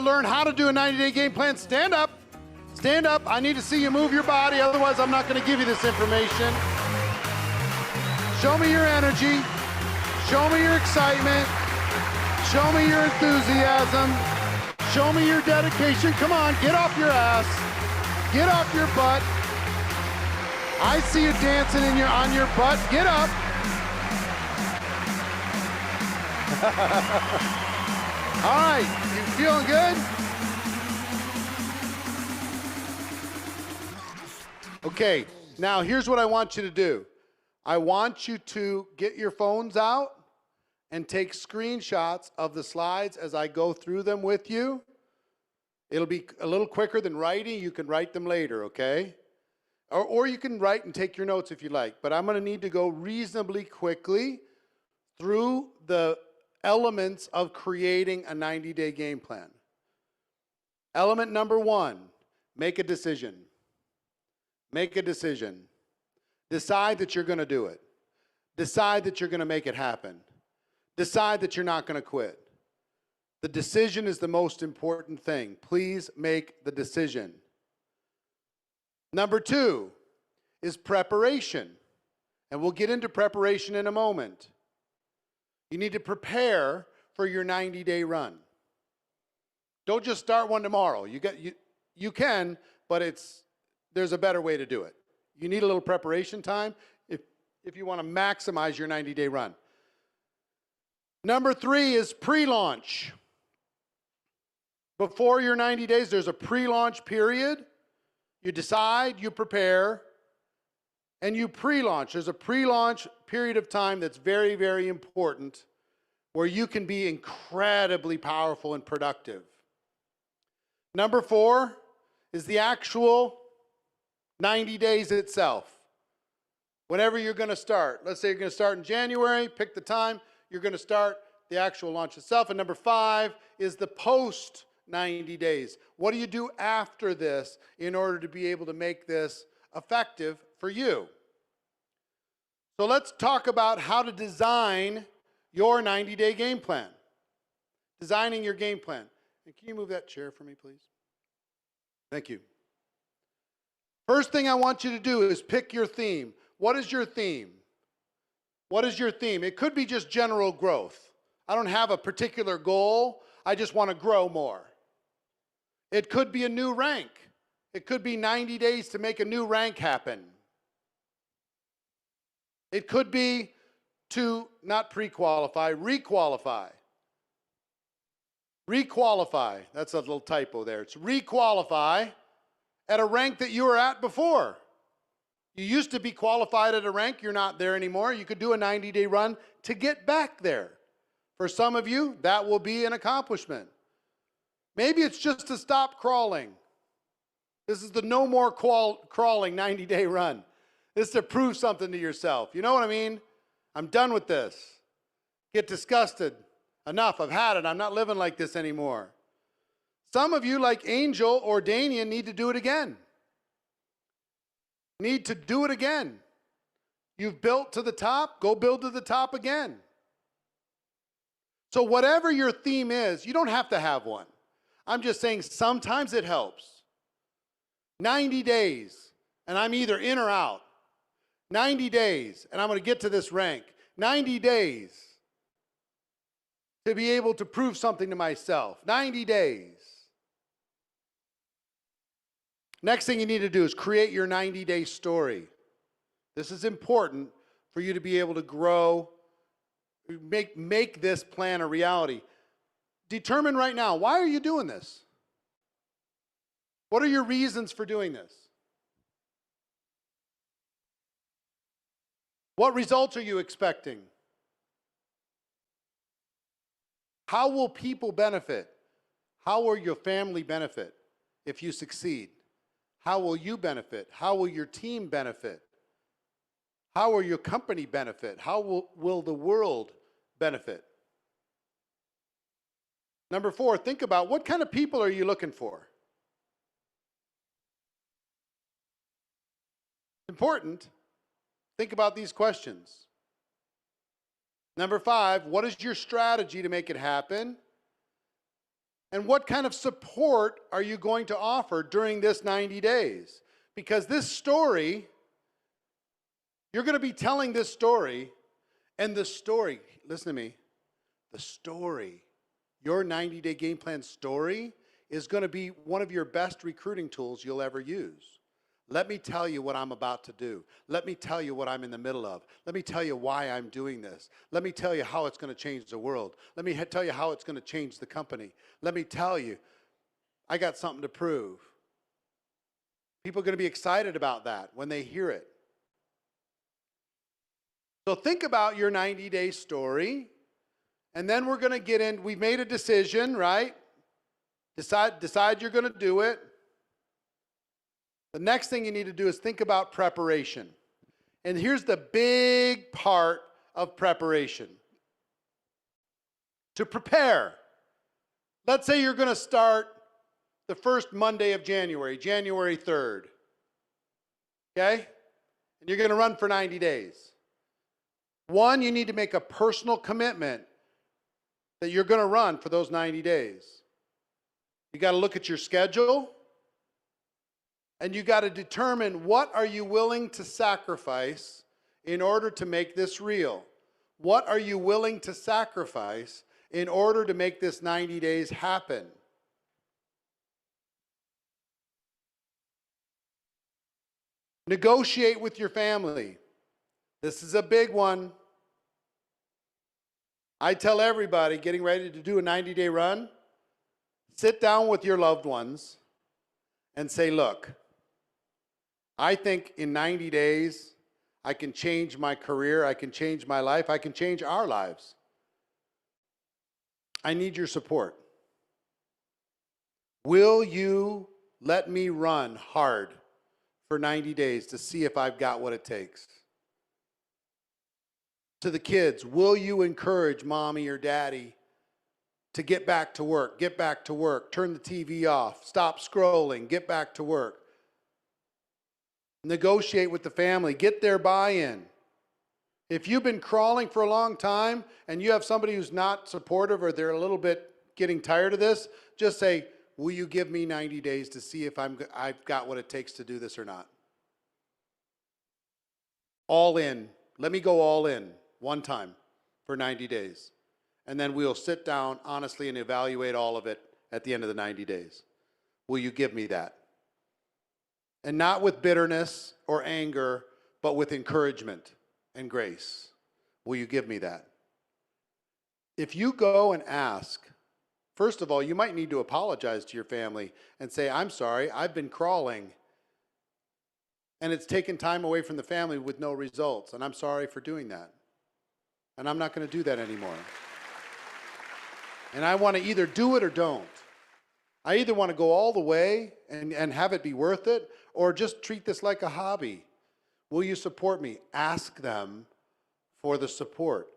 Learn how to do a 90-day game plan. Stand up. Stand up. I need to see you move your body. Otherwise, I'm not going to give you this information. Show me your energy. Show me your excitement. Show me your enthusiasm. Show me your dedication. Come on, get off your ass. Get off your butt. I see you dancing on your butt. Get up. All right, you feeling good? Okay, now here's what I want you to do. I want you to get your phones out and take screenshots of the slides as I go through them with you. It'll be a little quicker than writing. You can write them later, okay? Or you can write and take your notes if you like. But I'm going to need to go reasonably quickly through the elements of creating a 90-day game plan. Element number 1, make a decision. Make a decision. Decide that you're going to do it. Decide that you're going to make it happen. Decide that you're not going to quit. The decision is the most important thing. Please make the decision. Number 2 is preparation. And we'll get into preparation in a moment. You need to prepare for your 90-day run. Don't just start one tomorrow. You can, but there's a better way to do it. You need a little preparation time if you want to maximize your 90-day run. Number 3 is pre-launch. Before your 90 days, there's a pre-launch period. You decide, you prepare, and you pre-launch. There's a pre-launch period of time that's very, very important where you can be incredibly powerful and productive. Number 4 is the actual 90 days itself. Whenever you're going to start. Let's say you're going to start in January, pick the time. You're going to start the actual launch itself. And number 5 is the post 90 days. What do you do after this in order to be able to make this effective for you? So let's talk about how to design your 90-day game plan. Designing your game plan. And can you move that chair for me, please? Thank you. First thing I want you to do is pick your theme. What is your theme? What is your theme? It could be just general growth. I don't have a particular goal. I just want to grow more. It could be a new rank. It could be 90 days to make a new rank happen. It could be to not pre-qualify, re-qualify. Re-qualify. That's a little typo there. It's re-qualify at a rank that you were at before. You used to be qualified at a rank. You're not there anymore. You could do a 90-day run to get back there. For some of you, that will be an accomplishment. Maybe it's just to stop crawling. This is the no more crawling 90-day run. This is to prove something to yourself. You know what I mean? I'm done with this. Get disgusted. Enough. I've had it. I'm not living like this anymore. Some of you, like Angel or Danian, need to do it again. Need to do it again. You've built to the top, go build to the top again. So whatever your theme is, you don't have to have one. I'm just saying sometimes it helps. 90 days, and I'm either in or out. 90 days, and I'm going to get to this rank. 90 days to be able to prove something to myself. 90 days. Next thing you need to do is create your 90-day story. This is important for you to be able to grow, make this plan a reality. Determine right now, why are you doing this? What are your reasons for doing this? What results are you expecting? How will people benefit? How will your family benefit if you succeed? How will you benefit? How will your team benefit? How will your company benefit? How will the world benefit? Number 4, think about what kind of people are you looking for? Important. Think about these questions. Number 5, what is your strategy to make it happen? And what kind of support are you going to offer during this 90 days? Because this story, you're going to be telling this story, and the story, listen to me, the story, your 90-day game plan story is going to be one of your best recruiting tools you'll ever use. Let me tell you what I'm about to do. Let me tell you what I'm in the middle of. Let me tell you why I'm doing this. Let me tell you how it's going to change the world. Let me tell you how it's going to change the company. Let me tell you, I got something to prove. People are going to be excited about that when they hear it. So think about your 90-day story, and then we're going to get in. We've made a decision, right? Decide you're going to do it. The next thing you need to do is think about preparation. And here's the big part of preparation. To prepare. Let's say you're going to start the first Monday of January, January 3rd. Okay? And you're going to run for 90 days. One, you need to make a personal commitment that you're going to run for those 90 days. You got to look at your schedule. And you got to determine what are you willing to sacrifice in order to make this real. What are you willing to sacrifice in order to make this 90 days happen? Negotiate with your family. This is a big one. I tell everybody getting ready to do a 90-day run, sit down with your loved ones and say, look, I think in 90 days, I can change my career, I can change my life, I can change our lives. I need your support. Will you let me run hard for 90 days to see if I've got what it takes? To the kids, will you encourage mommy or daddy to get back to work, turn the TV off, stop scrolling, get back to work? Negotiate with the family, get their buy-in. If you've been crawling for a long time and you have somebody who's not supportive or they're a little bit getting tired of this, just say, will you give me 90 days to see if I've got what it takes to do this or not? All in. Let me go all in one time for 90 days. And then we'll sit down honestly and evaluate all of it at the end of the 90 days. Will you give me that? And not with bitterness or anger, but with encouragement and grace. Will you give me that? If you go and ask, first of all, you might need to apologize to your family and say, I'm sorry, I've been crawling. And it's taken time away from the family with no results. And I'm sorry for doing that. And I'm not going to do that anymore. And I want to either do it or don't. I either want to go all the way and have it be worth it, or just treat this like a hobby. Will you support me? Ask them for the support.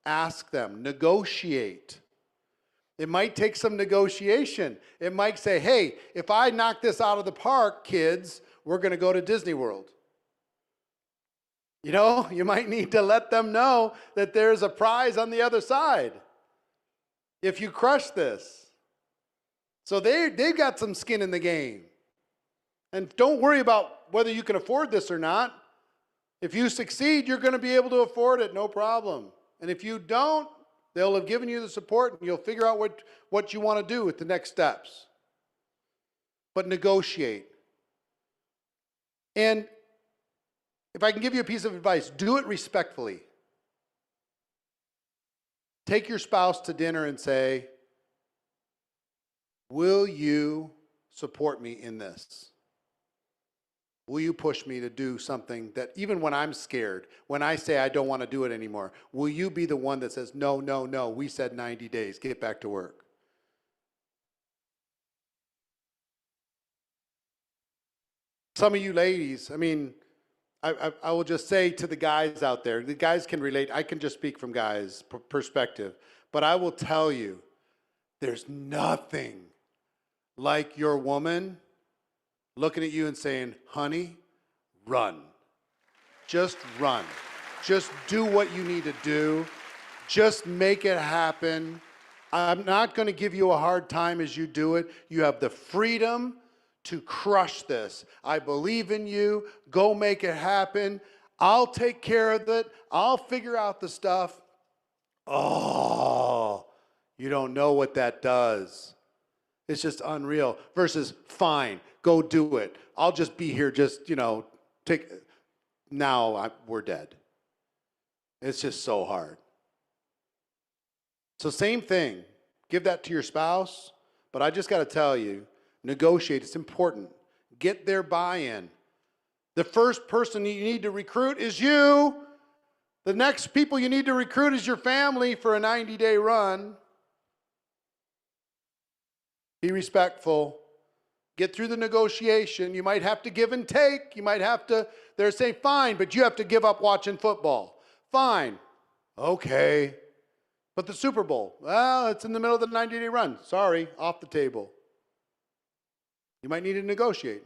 Ask them. Negotiate. It might take some negotiation. It might say, hey, if I knock this out of the park, kids, we're going to go to Disney World. You know, you might need to let them know that there's a prize on the other side if you crush this. So they've got some skin in the game. And don't worry about whether you can afford this or not. If you succeed, you're going to be able to afford it, no problem. And if you don't, they'll have given you the support and you'll figure out what you want to do with the next steps. But negotiate. And if I can give you a piece of advice, do it respectfully. Take your spouse to dinner and say, will you support me in this? Will you push me to do something that even when I'm scared, when I say I don't want to do it anymore, will you be the one that says, no, no, no, we said 90 days, get back to work? Some of you ladies, I mean, I will just say to the guys out there, the guys can relate, I can just speak from guys' perspective, but I will tell you, there's nothing like your woman looking at you and saying, honey, run. Just run. Just do what you need to do. Just make it happen. I'm not going to give you a hard time as you do it. You have the freedom to crush this. I believe in you. Go make it happen. I'll take care of it. I'll figure out the stuff. Oh, you don't know what that does. It's just unreal. Versus, fine, go do it. I'll just be here, just, we're dead. It's just so hard. So same thing. Give that to your spouse. But I just got to tell you, negotiate. It's important. Get their buy-in. The first person you need to recruit is you. The next people you need to recruit is your family for a 90-day run. Be respectful. Get through the negotiation. You might have to give and take. You might have to, they're saying, fine, but you have to give up watching football. Fine. Okay. But the Super Bowl, well, it's in the middle of the 90-day run. Sorry, off the table. You might need to negotiate.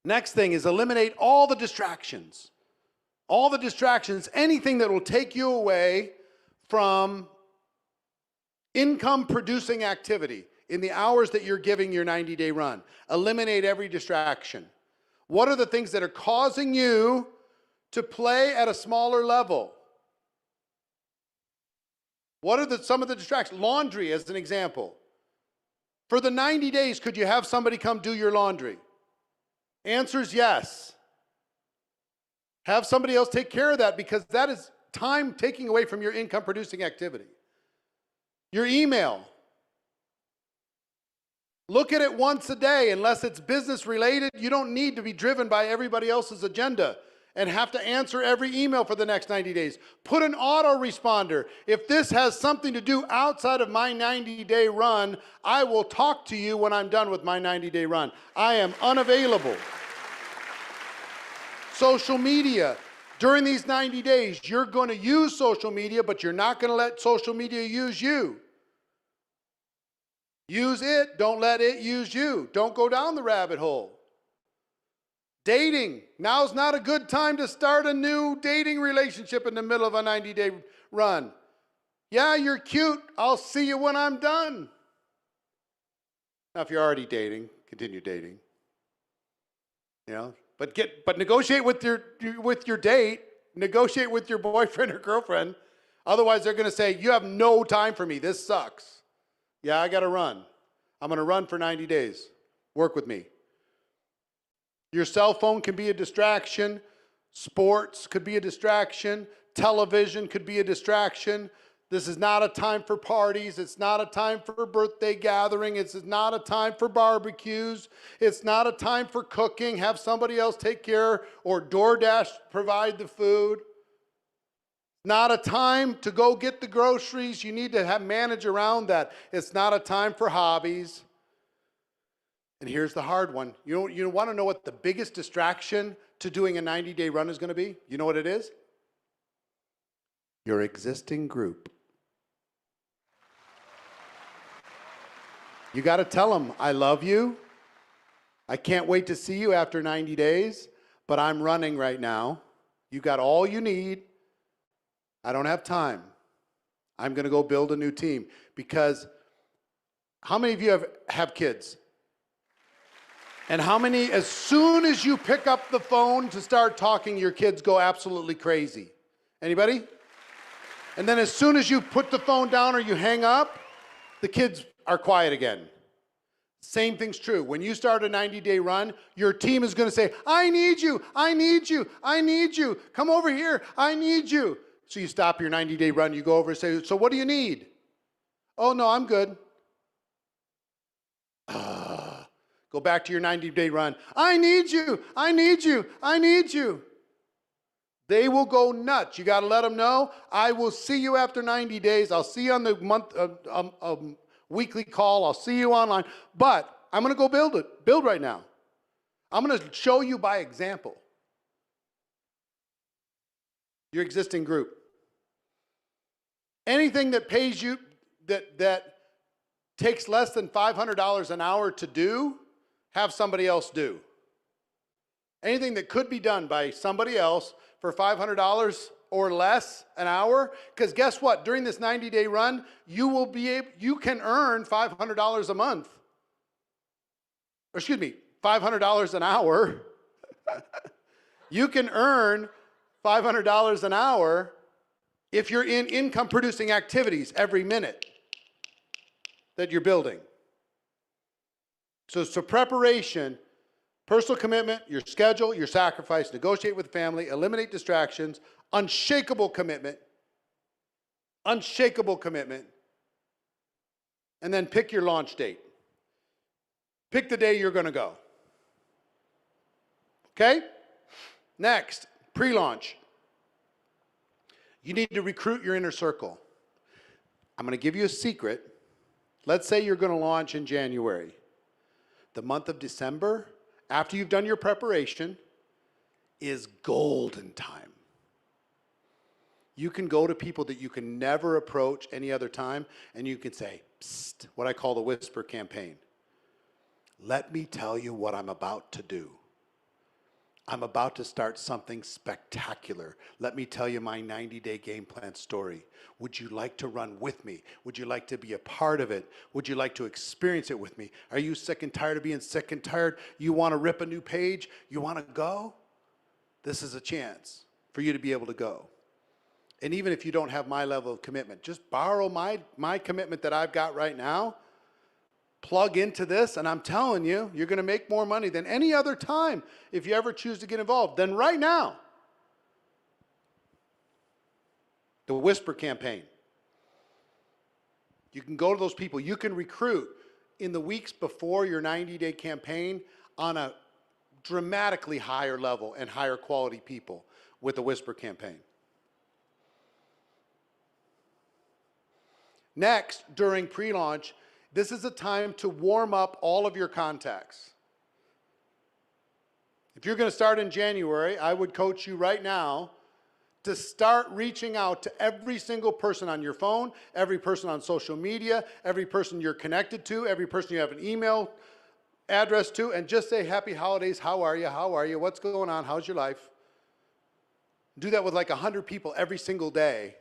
Next thing is eliminate all the distractions. All the distractions, anything that will take you away from income-producing activity in the hours that you're giving your 90-day run. Eliminate every distraction. What are the things that are causing you to play at a smaller level? What are some of the distractions? Laundry, as an example. For the 90 days, could you have somebody come do your laundry? Answer is yes. Have somebody else take care of that, because that is time taking away from your income-producing activity. Your email. Look at it once a day. Unless it's business related, you don't need to be driven by everybody else's agenda and have to answer every email for the next 90 days. Put an autoresponder. If this has something to do outside of my 90-day run, I will talk to you when I'm done with my 90-day run. I am unavailable. Social media. During these 90 days, you're going to use social media, but you're not going to let social media use you. Use it, don't let it use you. Don't go down the rabbit hole. Dating. Now's not a good time to start a new dating relationship in the middle of a 90-day run. Yeah, you're cute. I'll see you when I'm done. Now, if you're already dating, continue dating. But negotiate with your date. Negotiate with your boyfriend or girlfriend. Otherwise, they're going to say, you have no time for me. This sucks. Yeah, I got to run. I'm going to run for 90 days. Work with me. Your cell phone can be a distraction. Sports could be a distraction. Television could be a distraction. This is not a time for parties. It's not a time for birthday gathering. It's not a time for barbecues. It's not a time for cooking. Have somebody else take care, or DoorDash provide the food. Not a time to go get the groceries. You need to manage around that. It's not a time for hobbies. And here's the hard one. You want to know what the biggest distraction to doing a 90-day run is going to be? You know what it is? Your existing group. You got to tell them, I love you. I can't wait to see you after 90 days, but I'm running right now. You got all you need. I don't have time. I'm going to go build a new team. Because how many of you have kids? And how many, as soon as you pick up the phone to start talking, your kids go absolutely crazy? Anybody? And then as soon as you put the phone down or you hang up, the kids are quiet again. Same thing's true. When you start a 90-day run, your team is going to say, I need you, I need you, I need you. Come over here, I need you. So you stop your 90-day run, you go over and say, so what do you need? Oh, no, I'm good. Go back to your 90-day run. I need you, I need you, I need you. They will go nuts. You got to let them know, I will see you after 90 days. I'll see you on the weekly call. I'll see you online. But I'm going to go build right now. I'm going to show you by example. Your existing group. Anything that pays you, that takes less than $500 an hour to do, have somebody else do. Anything that could be done by somebody else for $500 or less an hour. Because guess what? During this 90-day run, you can earn $500 a month. Or excuse me, $500 an hour. You can earn $500 an hour if you're in income producing activities every minute that you're building. So preparation, personal commitment, your schedule, your sacrifice, negotiate with family, eliminate distractions, unshakable commitment, and then pick your launch date. Pick the day you're going to go. Okay? Next, pre-launch. You need to recruit your inner circle. I'm going to give you a secret. Let's say you're going to launch in January. The month of December, after you've done your preparation, is golden time. You can go to people that you can never approach any other time, and you can say, psst, what I call the whisper campaign. Let me tell you what I'm about to do. I'm about to start something spectacular. Let me tell you my 90-day game plan story. Would you like to run with me? Would you like to be a part of it? Would you like to experience it with me? Are you sick and tired of being sick and tired? You want to rip a new page? You want to go? This is a chance for you to be able to go. And even if you don't have my level of commitment, just borrow my commitment that I've got right now, plug into this, and I'm telling you, you're going to make more money than any other time if you ever choose to get involved than right now. The whisper campaign. You can go to those people. You can recruit in the weeks before your 90-day campaign on a dramatically higher level and higher quality people with the whisper campaign. Next, during pre-launch, this is a time to warm up all of your contacts. If you're going to start in January, I would coach you right now to start reaching out to every single person on your phone, every person on social media, every person you're connected to, every person you have an email address to, and just say, happy holidays, how are you, what's going on, how's your life? Do that with like 100 people every single day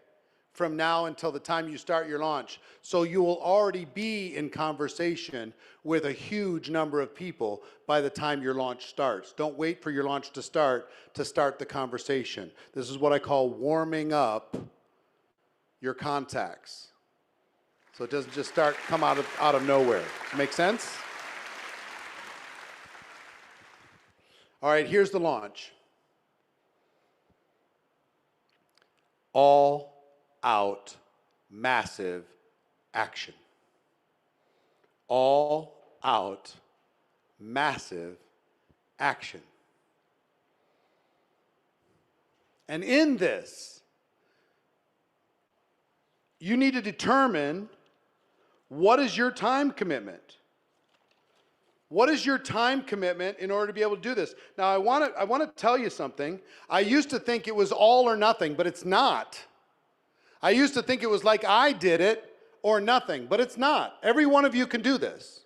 from now until the time you start your launch. So you will already be in conversation with a huge number of people by the time your launch starts. Don't wait for your launch to start the conversation. This is what I call warming up your contacts. So it doesn't just come out of nowhere. Make sense? All right, here's the launch. All out massive action. All out massive action. And in this, you need to determine what is your time commitment. What is your time commitment in order to be able to do this? Now, I want to tell you something. I used to think it was all or nothing, but it's not. I used to think it was like I did it or nothing, but it's not. Every one of you can do this.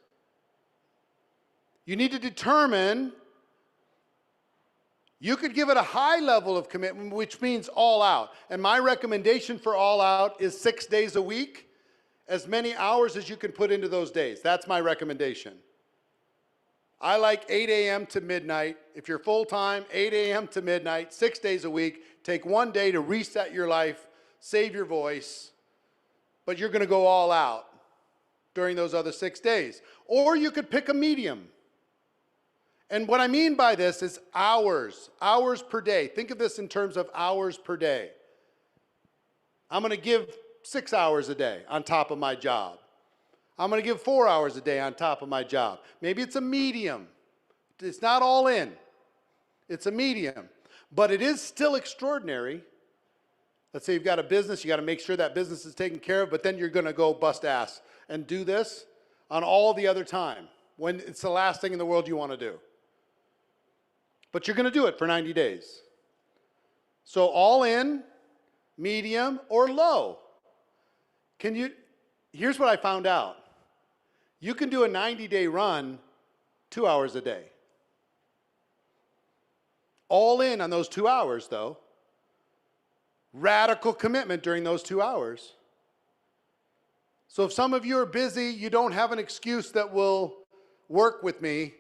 You need to determine, you could give it a high level of commitment, which means all out. And my recommendation for all out is 6 days a week, as many hours as you can put into those days. That's my recommendation. I like 8 a.m. to midnight. If you're full-time, 8 a.m. to midnight, 6 days a week. Take one day to reset your life, save your voice, but you're going to go all out during those other 6 days. Or you could pick a medium. And what I mean by this is hours per day. Think of this in terms of hours per day. I'm going to give 6 hours a day on top of my job. I'm going to give 4 hours a day on top of my job. Maybe it's a medium. It's not all in. It's a medium. But it is still extraordinary. Let's say you've got a business, you got to make sure that business is taken care of, but then you're going to go bust ass and do this on all the other time when it's the last thing in the world you want to do. But you're going to do it for 90 days. So all in, medium, or low. Here's what I found out. You can do a 90-day run 2 hours a day. All in on those 2 hours, though. radical commitment during those 2 hours. So if some of you are busy, you don't have an excuse that will work with me,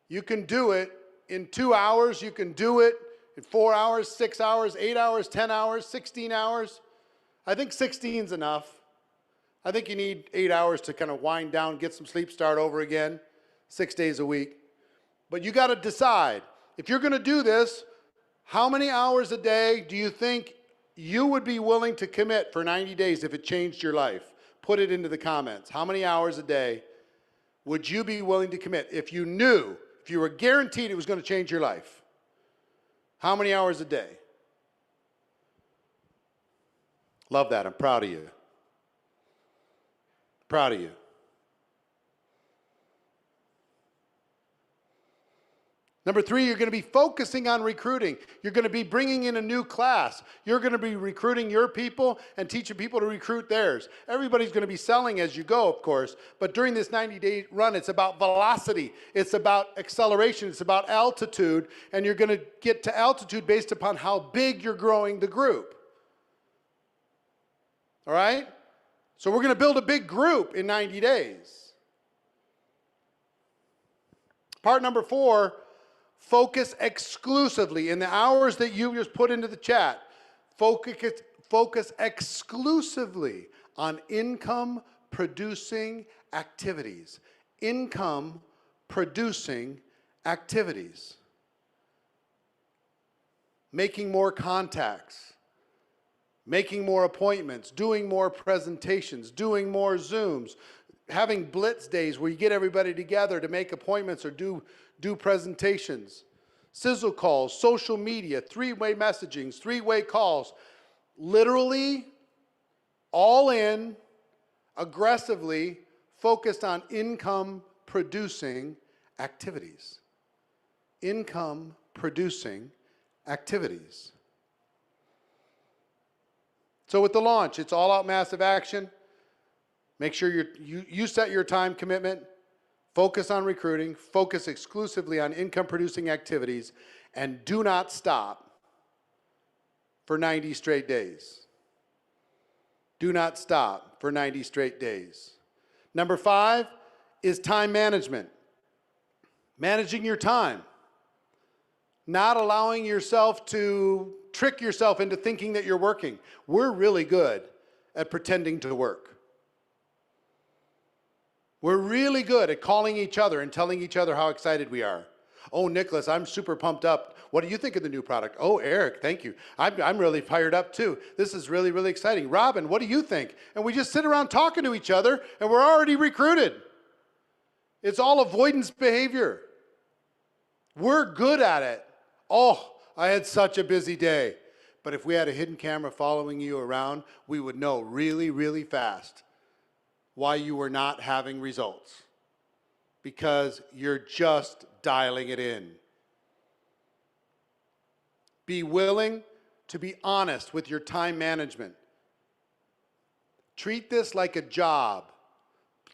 you can do it in 2 hours, you can do it in 4 hours, 6 hours, 8 hours, 10 hours, 16 hours. I think 16 is enough. I think you need 8 hours to kind of wind down, get some sleep, start over again, 6 days a week. But you got to decide, if you're going to do this, how many hours a day do you think you would be willing to commit for 90 days if it changed your life? Put it into the comments. How many hours a day would you be willing to commit if you knew, if you were guaranteed it was going to change your life? How many hours a day? Love that. I'm proud of you. Proud of you. Number 3, you're going to be focusing on recruiting. You're going to be bringing in a new class. You're going to be recruiting your people and teaching people to recruit theirs. Everybody's going to be selling as you go, of course, but during this 90-day run, it's about velocity. It's about acceleration. It's about altitude, and you're going to get to altitude based upon how big you're growing the group. All right? So we're going to build a big group in 90 days. Part number 4, focus exclusively in the hours that you just put into the chat. Focus exclusively on income-producing activities. Income-producing activities. Making more contacts. Making more appointments. Doing more presentations. Doing more Zooms. Having blitz days where you get everybody together to make appointments or do presentations, sizzle calls, social media, 3-way messagings, 3-way calls, literally all in, aggressively focused on income producing activities. Income producing activities. So with the launch, it's all out massive action. Make sure you set your time commitment. Focus on recruiting, focus exclusively on income-producing activities, and do not stop for 90 straight days. Do not stop for 90 straight days. Number 5 is time management. Managing your time. Not allowing yourself to trick yourself into thinking that you're working. We're really good at pretending to work. We're really good at calling each other and telling each other how excited we are. Oh, Nicholas, I'm super pumped up. What do you think of the new product? Oh, Eric, thank you. I'm really fired up too. This is really, really exciting. Robin, what do you think? And we just sit around talking to each other and we're already recruited. It's all avoidance behavior. We're good at it. Oh, I had such a busy day. But if we had a hidden camera following you around, we would know really, really fast why you were not having results, because you're just dialing it in. Be willing to be honest with your time management. Treat this like a job.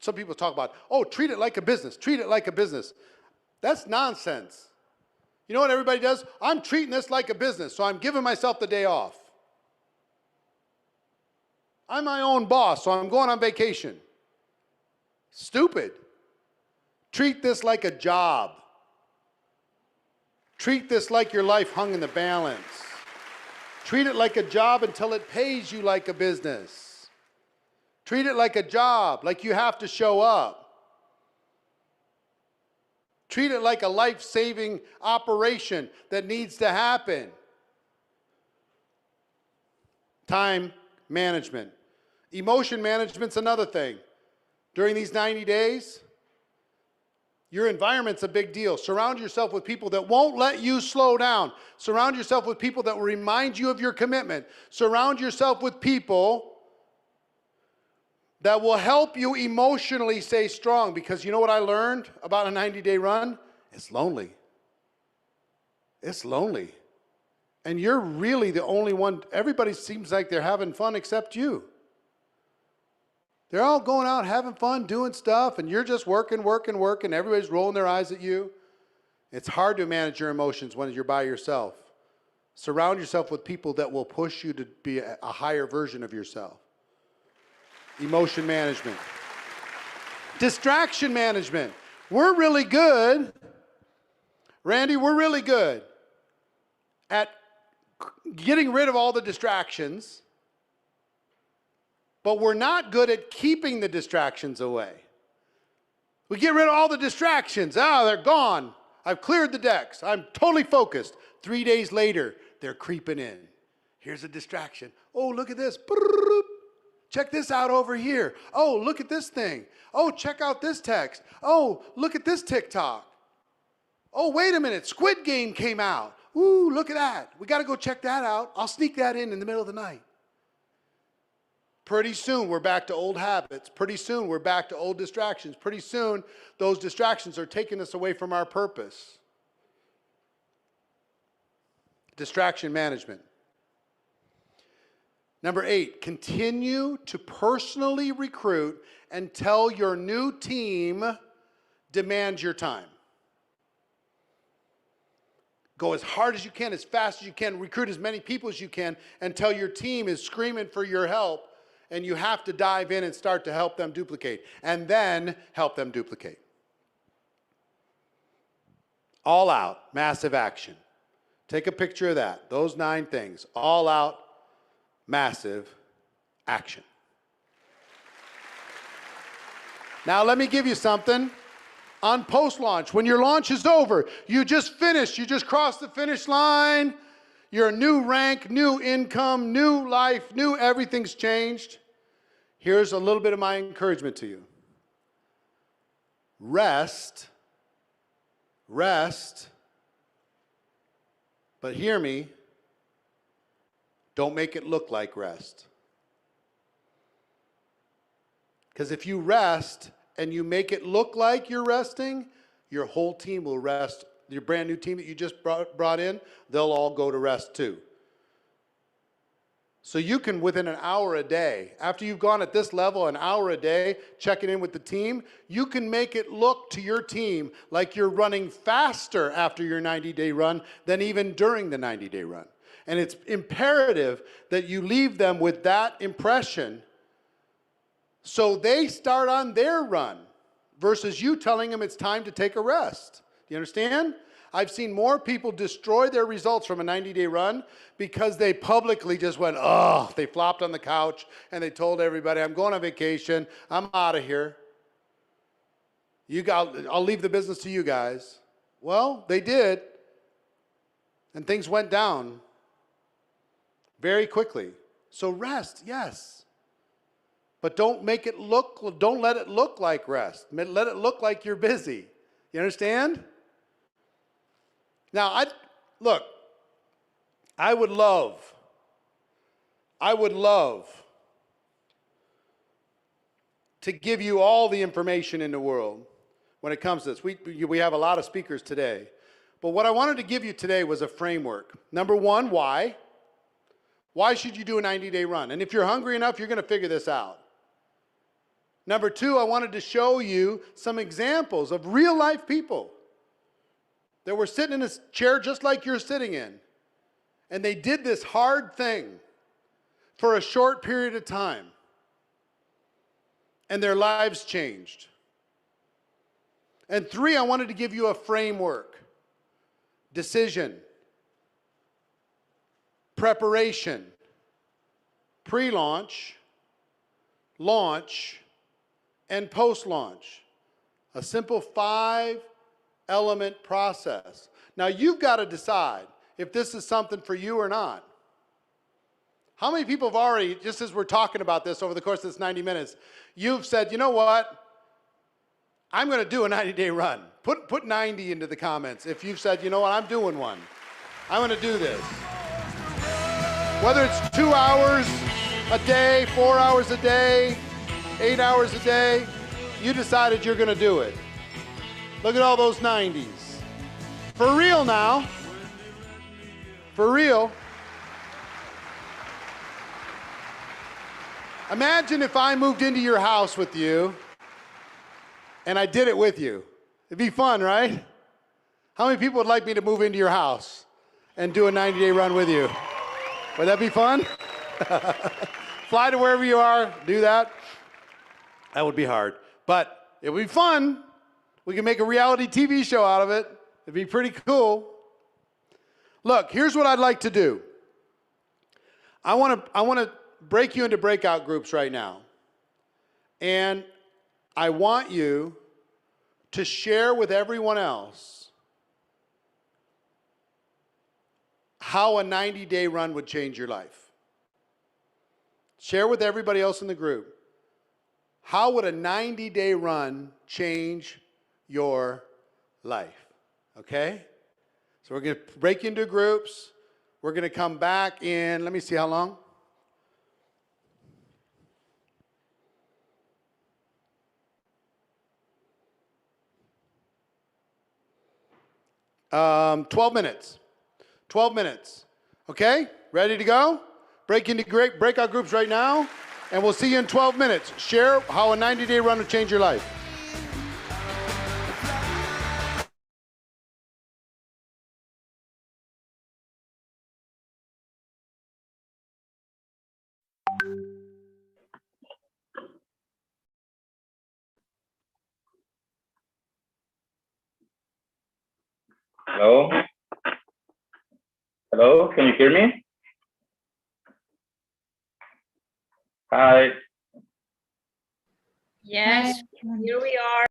Some people talk about, oh, treat it like a business, treat it like a business. That's nonsense. You know what everybody does? I'm treating this like a business, so I'm giving myself the day off. I'm my own boss, so I'm going on vacation. Stupid. Treat this like a job. Treat this like your life hung in the balance. Treat it like a job until it pays you like a business. Treat it like a job, like you have to show up. Treat it like a life-saving operation that needs to happen. Time management. Emotion management's another thing. During these 90 days, your environment's a big deal. Surround yourself with people that won't let you slow down. Surround yourself with people that will remind you of your commitment. Surround yourself with people that will help you emotionally stay strong, because you know what I learned about a 90-day run? It's lonely. It's lonely. And you're really the only one. Everybody seems like they're having fun except you. They're all going out having fun, doing stuff, and you're just working. Everybody's rolling their eyes at you. It's hard to manage your emotions when you're by yourself. Surround yourself with people that will push you to be a higher version of yourself. Emotion management. Distraction management. We're really good, Randy, we're really good at getting rid of all the distractions, but we're not good at keeping the distractions away. We get rid of all the distractions. They're gone. I've cleared the decks. I'm totally focused. 3 days later, they're creeping in. Here's a distraction. Oh, look at this. Check this out over here. Oh, look at this thing. Oh, check out this text. Oh, look at this TikTok. Oh, wait a minute. Squid Game came out. Ooh, look at that. We got to go check that out. I'll sneak that in the middle of the night. Pretty soon, we're back to old habits. Pretty soon, we're back to old distractions. Pretty soon, those distractions are taking us away from our purpose. Distraction management. Number 8, continue to personally recruit until your new team demands your time. Go as hard as you can, as fast as you can, recruit as many people as you can until your team is screaming for your help, and you have to dive in and start to help them duplicate, and then help them duplicate. All out, massive action. Take a picture of that. Those 9 things. All out, massive action. Now let me give you something. On post-launch, when your launch is over, you just finished, you just crossed the finish line, you're a new rank, new income, new life, new everything's changed. Here's a little bit of my encouragement to you. Rest, but hear me, don't make it look like rest. Because if you rest and you make it look like you're resting, your whole team will rest. Your brand new team that you just brought in, they'll all go to rest too. So you can, within an hour a day, after you've gone at this level, an hour a day, checking in with the team, you can make it look to your team like you're running faster after your 90-day run than even during the 90-day run. And it's imperative that you leave them with that impression so they start on their run versus you telling them it's time to take a rest. Do you understand? I've seen more people destroy their results from a 90-day run because they publicly just went, they flopped on the couch and they told everybody, I'm going on vacation, I'm out of here. I'll leave the business to you guys. Well, they did, and things went down very quickly. So rest, yes. But don't let it look like rest. Let it look like you're busy. You understand? Now, I would love to give you all the information in the world when it comes to this. We have a lot of speakers today. But what I wanted to give you today was a framework. Number 1, why? Why should you do a 90-day run? And if you're hungry enough, you're going to figure this out. Number 2, I wanted to show you some examples of real-life people that were sitting in a chair just like you're sitting in. And they did this hard thing for a short period of time. And their lives changed. And 3, I wanted to give you a framework. Decision. Preparation. Pre-launch. Launch. And post-launch. A simple 5-element process. Now you've got to decide if this is something for you or not. How many people have already, just as we're talking about this over the course of this 90 minutes, you've said, you know what? I'm going to do a 90-day run. Put 90 into the comments if you've said, you know what, I'm doing one. I'm going to do this. Whether it's 2 hours a day, 4 hours a day, 8 hours a day, you decided you're going to do it. Look at all those 90s. For real now. For real. Imagine if I moved into your house with you and I did it with you. It'd be fun, right? How many people would like me to move into your house and do a 90-day run with you. Would that be fun? Fly to wherever you are, do that. That would be hard, but it would be fun. We can make a reality TV show out of it. It'd be pretty cool. Look, here's what I'd like to do. I want to break you into breakout groups right now. And I want you to share with everyone else how a 90-day run would change your life. Share with everybody else in the group. How would a 90-day run change your life? Okay? So we're going to break into groups. We're going to come back in, let me see how long. 12 minutes. 12 minutes. Okay? Ready to go? Break into breakout groups right now, and we'll see you in 12 minutes. Share how a 90-day run will change your life. Hello? Hello, can you hear me? Hi. Yes, here we are.